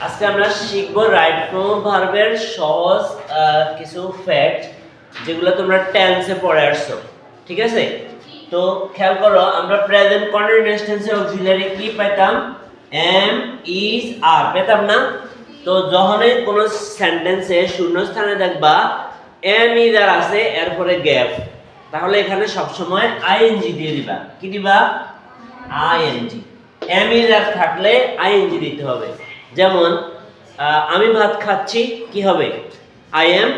আজকে আমরা শিখবো রাইট ফর্ম ভার্বের সহজ কিছু ফ্যাক্ট যেগুলো তোমরা টেন্সে পড়ে আসছো। ঠিক আছে, তো খেয়াল করো, আমরা প্রেজেন্ট কন্টিনিউয়াস টেন্সে অক্সিলারি কি পেতাম? এম, ইজ, আর পেতাম না? তো যখনই কোনো সেন্টেন্সে শূন্যস্থানে দেখবা এম, ইজ, আর আছে, এরপরে গ্যাপ, তাহলে এখানে সবসময় আইএনজি দিয়ে দিবা। কি দিবা? আইএনজি। এম, ইজ, আর থাকলে আইএনজি দিতে হবে। যেমন আমি ভাত খাচ্ছি, কি হবে? I am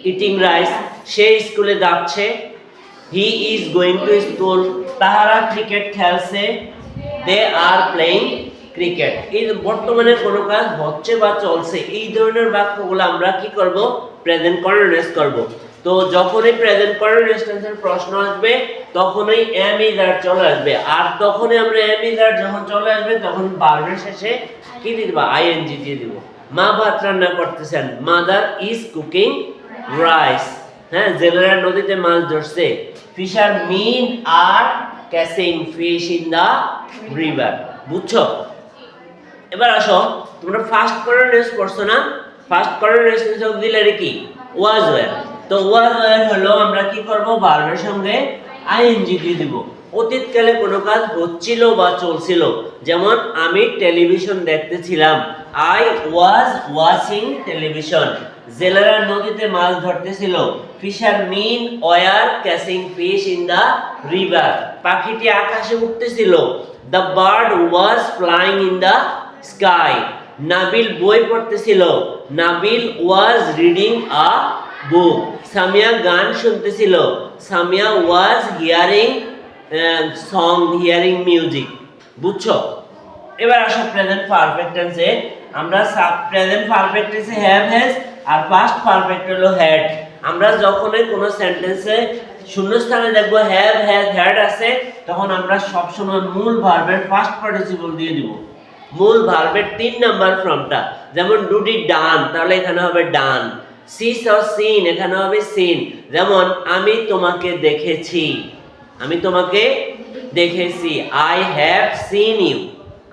eating rice. সে স্কুলে যাচ্ছে, he is going to school. তাহারা ক্রিকেট খেলছে, দে আর প্লেইং ক্রিকেট। এই বর্তমানে কোনো কাজ হচ্ছে বা চলছে, এই ধরনের বাক্যগুলো আমরা কি করব? প্রেজেন্ট কন্টিনিউয়াস করব। তো যখনই প্রেজেন্ট কন্টিনিউয়াস টেন্সের প্রশ্ন আসবে তখনই এম, ইজ, আর চলে আসবে। আর তখনই আমরা এম, ইজ, আর যখন চলে আসবে তখন ভার্বের শেষে কি দিয়ে দিব? আইএনজি দিয়ে দিব। মা ভাত রান্না করতেছেন, মাদার ইজ কুকিং রাইস। হ্যাঁ, জেলেরা নদীতে মাছ ধরছে, fishermen are catching fish in the river. বুঝছো? এবার আসো, তোমরা ফার্স্ট কন্টিনিউয়াস পড়ছো না? ফার্স্ট কন্টিনিউয়াস টেন্স অক্সিলারি কি? ওয়াজ ওয়্যার। তো ওয়াজ ওয়্যার হলো আমরা কি করব? ভার্বের সঙ্গে আইএনজি দিয়ে দিব। অতীতকালে কোনো কাজ হচ্ছিল বা চলছিল, যেমন আমি টেলিভিশন দেখতেছিলাম, আই ওয়াজ ওয়াচিং টেলিভিশন। জেলেরা নদীতে মাছ ধরতেছিল, fishermen were catching fish in the river. পাখিটি আকাশে উঠতেছিল, the bird was flying in the sky. Nabil বই পড়তেছিল, Nabil was reading a book. Samia গান শুনতেছিল, Samia was hearing song, hearing music. বুঝছো? এবার আসো প্রেজেন্ট পারফেক্ট টেন্সে। আমরা প্রেজেন্ট পারফেক্ট টেন্সে হ্যাভ, হ্যাজ, আর পাস্ট পারফেক্ট হলো হ্যাড। আমরা যখনই কোনো সেন্টেন্সে শূন্যস্থানে দেখব হ্যাভ, হ্যাজ, হ্যাড আছে, তখন আমরা সবসময় মূল ভার্বের ফার্স্ট পার্টিসিপল দিয়ে দিব। মূল ভার্বের 3 নাম্বার ফর্মটা, যেমন ডুডি ডান, তাহলে এখানে হবে ডান। সি স সিন, এখানে হবে সিন। যেমন আমি তোমাকে দেখেছি, আমি তোমাকে দেখেছি। I have seen you,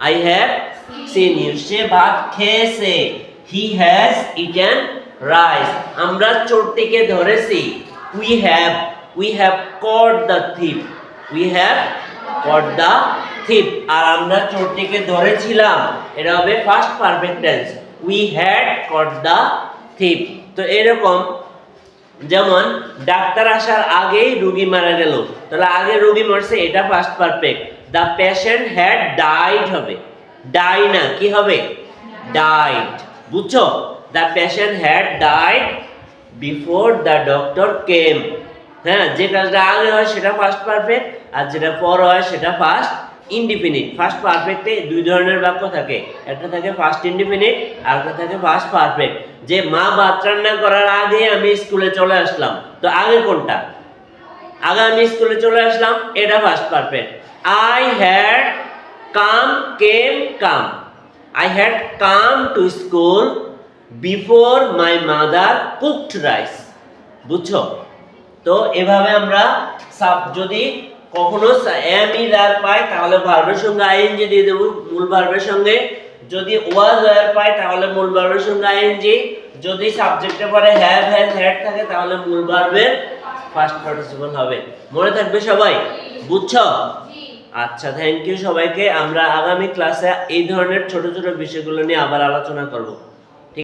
I have seen you. সে ভাত খেয়েছে, হি হ্যাজ ইটেন রাইস। আমরা চোরটিকে ধরেছি, we have caught the thief, we have caught the thief. আর আমরা চোরটিকে ধরেছিলাম, এটা হবে first perfect tense, we had caught the thief. তো এরকম, যেমন ডাক্তার আসার আগেই রোগী মারা গেল, তাহলে আগে রোগী মরছে, এটা first perfect. The patient had died হবে, ডাই না, কি হবে? ডাইড। বুঝছো? The patient had died before the doctor came. হ্যাঁ, যে কাজটা আগে হয় সেটা ফার্স্ট পারফেক্ট, আর যেটা পর হয় সেটা ফার্স্ট ইনডিফিনিট। ফার্স্ট পারফেক্টে দুই ধরনের বাক্য থাকে, একটা থাকে ফার্স্ট ইনডিফিনিট, আর একটা থাকে ফার্স্ট পারফেক্ট। যে মা ভাত রান্না করার আগে আমি স্কুলে চলে আসলাম, তো আগে কোনটা? আগে আমি স্কুলে চলে আসলাম, এটা first perfect. I had come, came, come. I had come to school before my mother cooked rice. বুঝছো? তো এভাবে আমরা যদি কখনো এম, ইজ, আর পাই তাহলে ভার্বের সঙ্গে আইএনজি দিয়ে দেব মূল ভার্বের সঙ্গে। যদি ওয়াজ ওয়্যার পাই তাহলে মূল ভার্বের সঙ্গে আইএনজি। যদি সাবজেক্টে পরে হ্যাভ, হ্যাজ, হ্যাড থাকে তাহলে মূল ভার্বের ফার্স্ট পার্টিসিপল হবে। মনে থাকবে সবাই? বুঝছো? আচ্ছা, থ্যাংক ইউ সবাইকে। আমরা আগামী ক্লাসে এই ধরনের ছোট ছোট বিষয়গুলো নিয়ে আবার আলোচনা করব।